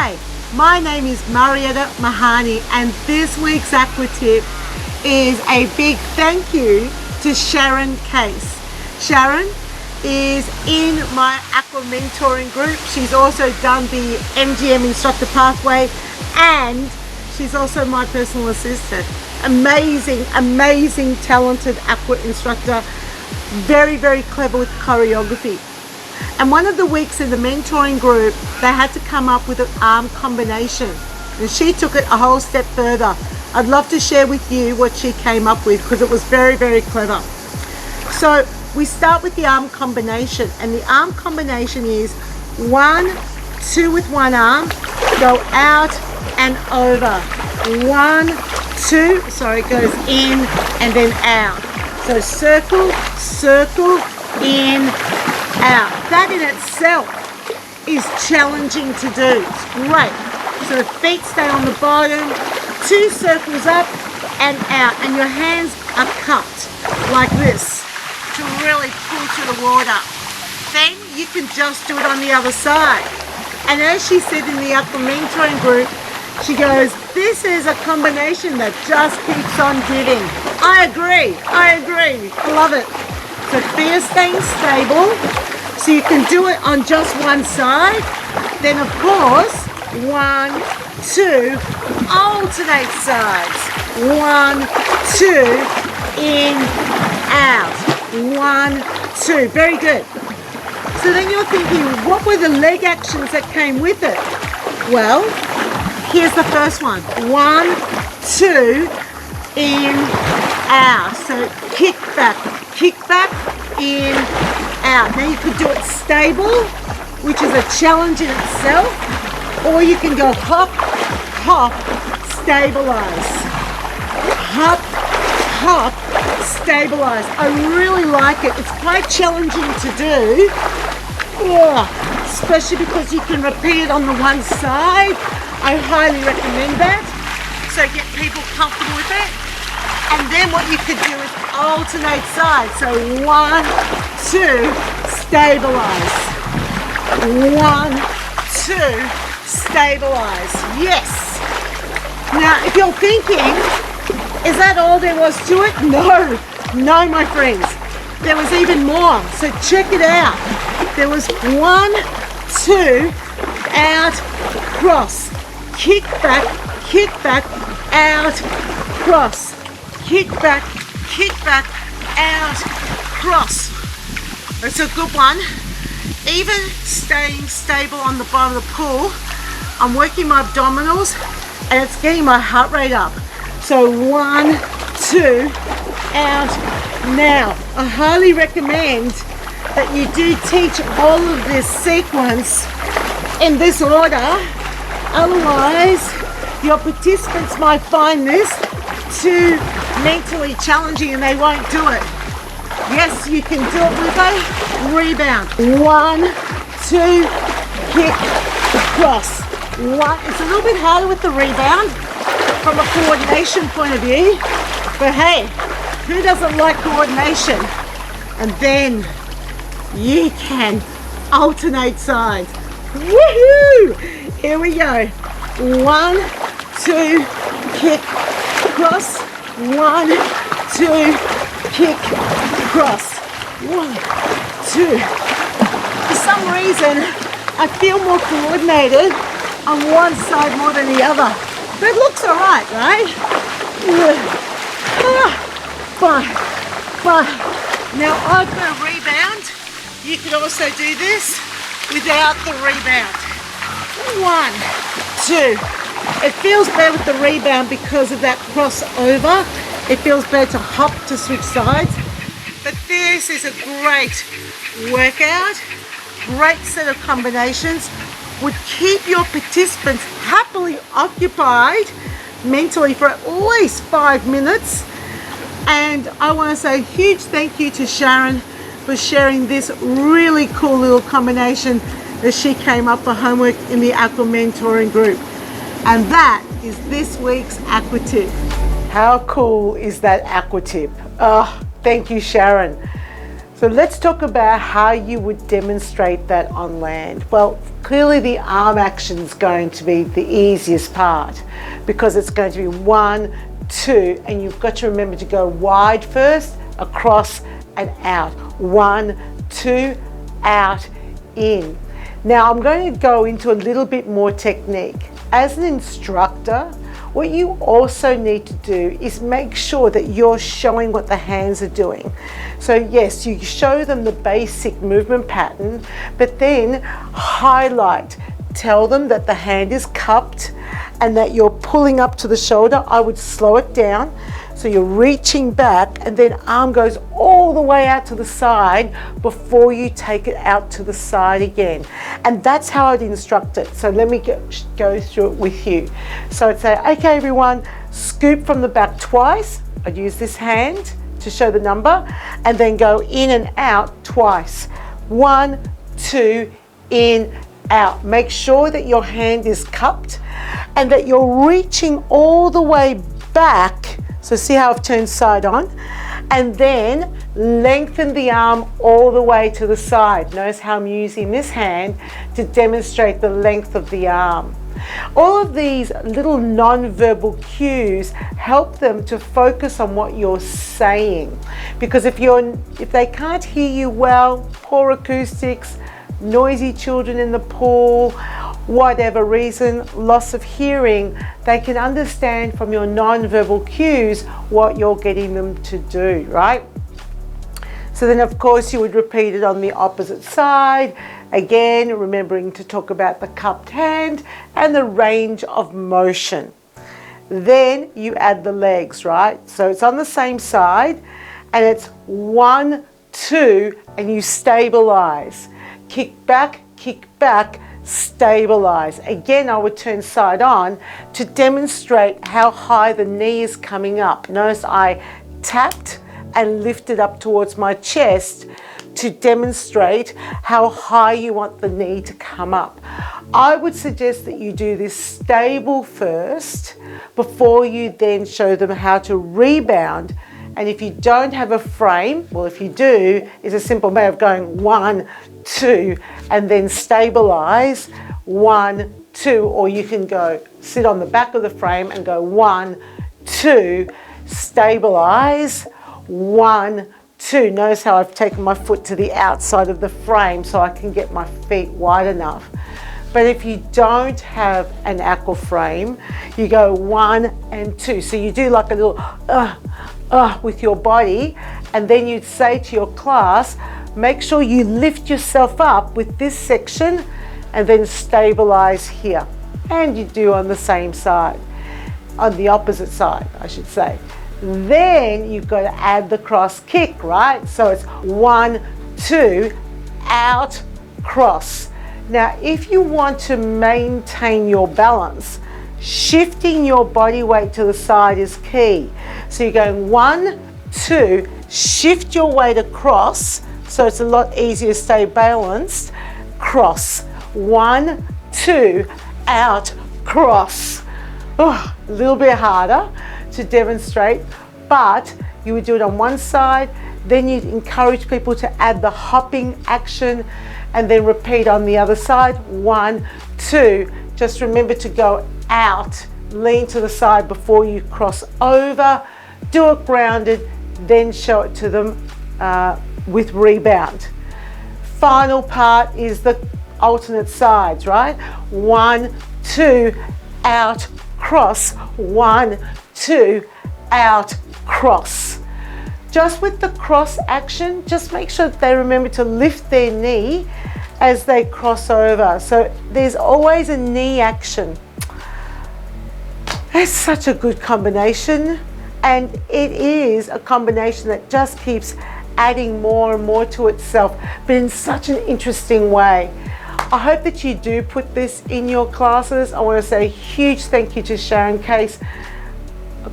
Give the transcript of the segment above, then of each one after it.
Hi, my name is Marietta Mehanni, and this week's Aqua Tip is a big thank you to Sharon Case. Sharon is in my Aqua Mentoring group. She's also done the MGM Instructor Pathway, and she's also my personal assistant. Amazing, talented Aqua instructor. Very clever with choreography. And one of the weeks in the mentoring group, they had to come up with an arm combination. And she took it a whole step further. I'd love to share with you what she came up with because it was very clever. So we start with the arm combination, and the arm combination is 1, 2 with one arm, go out and over. 1, 2, sorry, it goes in and then out. So circle, in, out. That in itself is challenging to do. It's great. So the feet stay on the bottom, 2 circles up and out, and your hands are cupped like this to really pull to the water. Then you can just do it on the other side. And as she said in the Aqua Mentoring group, she goes, this is a combination that just keeps on giving. I agree. I love it. So feet staying stable, so you can do it on just one side. Then of course, 1, 2, alternate sides. 1, 2, in, out. 1, 2, very good. So then you're thinking, what were the leg actions that came with it? Well, here's the first one. 1, 2, in, out. So kick back, in, out. Now you could do it stable, which is a challenge in itself, or you can go hop, stabilize. Hop, stabilize. I really like it. It's quite challenging to do, especially because you can repeat it on the one side. I highly recommend that. So get people comfortable with it. And then what you could do is alternate sides. So 1, 2, stabilize. 1, 2, stabilize. Yes. Now, if you're thinking, is that all there was to it? No, my friends. There was even more. So check it out. There was 1, 2, out, cross. Kick back, out, cross. Kick back, out, cross. That's a good one. Even staying stable on the bottom of the pool, I'm working my abdominals and it's getting my heart rate up. So 1, 2, out, now. I highly recommend that you do teach all of this sequence in this order. Otherwise, your participants might find this too mentally challenging and they won't do it. Yes, you can do it with a rebound. 1, 2, kick, cross. 1. It's a little bit harder with the rebound from a coordination point of view, but hey, who doesn't like coordination? And then you can alternate sides. Woohoo! Here we go. 1, 2, kick, cross. 1, 2, kick, cross. 1, 2. For some reason, I feel more coordinated on one side more than the other. But it looks alright, right? Fine. Now I've got a rebound. You could also do this without the rebound. 1, 2. It feels better with the rebound because of that crossover. It feels better to hop to switch sides. But this is a great workout, great set of combinations, would keep your participants happily occupied mentally for at least 5 minutes. And I want to say a huge thank you to Sharon for sharing this really cool little combination that she came up for homework in the Aqua Mentoring group. And that is this week's Aqua Tip. How cool is that Aqua Tip? Oh, thank you, Sharon. So let's talk about how you would demonstrate that on land. Well, clearly the arm action is going to be the easiest part because it's going to be 1, 2, and you've got to remember to go wide first, across and out. 1, 2, out, in. Now I'm going to go into a little bit more technique. As an instructor, what you also need to do is make sure that you're showing what the hands are doing. So yes, you show them the basic movement pattern, but then highlight, tell them that the hand is cupped and that you're pulling up to the shoulder. I would slow it down. So you're reaching back and then arm goes all the way out to the side before you take it out to the side again. And that's how I'd instruct it. So let me go through it with you. So I'd say, okay everyone, scoop from the back twice. I'd use this hand to show the number and then go in and out twice. 1, 2, in, out. Make sure that your hand is cupped and that you're reaching all the way back. So see how I've turned side on, and then lengthen the arm all the way to the side. Notice how I'm using this hand to demonstrate the length of the arm. All of these little non-verbal cues help them to focus on what you're saying, because if they can't hear you well, poor acoustics, noisy children in the pool, whatever reason, loss of hearing, they can understand from your non-verbal cues what you're getting them to do, right? So then of course you would repeat it on the opposite side. Again, remembering to talk about the cupped hand and the range of motion. Then you add the legs, right? So it's on the same side and it's 1, 2, and you stabilize. Kick back, stabilize. Again, I would turn side on to demonstrate how high the knee is coming up. Notice I tapped and lifted up towards my chest to demonstrate how high you want the knee to come up. I would suggest that you do this stable first before you then show them how to rebound. And if you don't have a frame, well, if you do, it's a simple way of going 1, 2, and then stabilize 1, 2, or you can go sit on the back of the frame and go 1, 2, stabilize 1, 2. Notice how I've taken my foot to the outside of the frame so I can get my feet wide enough. But if you don't have an aqua frame, you go 1 and 2. So you do like a little with your body, and then you'd say to your class, make sure you lift yourself up with this section and then stabilize here. And you do on the same side, on the opposite side, I should say. Then you've got to add the cross kick, right? So it's 1, 2, out, cross. Now, if you want to maintain your balance, shifting your body weight to the side is key. So you're going 1, 2, shift your weight across, so it's a lot easier to stay balanced. Cross. 1, 2, out, cross. Oh, a little bit harder to demonstrate, but you would do it on one side, then you'd encourage people to add the hopping action and then repeat on the other side. 1, 2, just remember to go out, lean to the side before you cross over, do it grounded, then show it to them with rebound. Final part is the alternate sides, right? 1, 2, out, cross. 1, 2, out, cross. Just with the cross action, just make sure that they remember to lift their knee as they cross over. So there's always a knee action. It's such a good combination, and it is a combination that just keeps adding more and more to itself, but in such an interesting way. I hope that you do put this in your classes. I want to say a huge thank you to Sharon Case.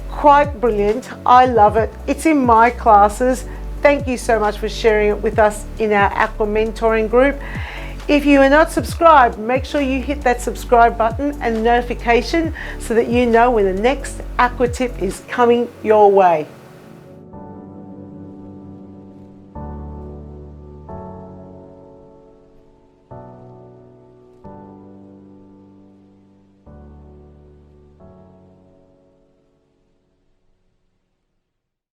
Quite brilliant. I love it. It's in my classes. Thank you so much for sharing it with us in our Aqua Mentoring group. If you are not subscribed, make sure you hit that subscribe button and notification so that you know when the next Aqua Tip is coming your way.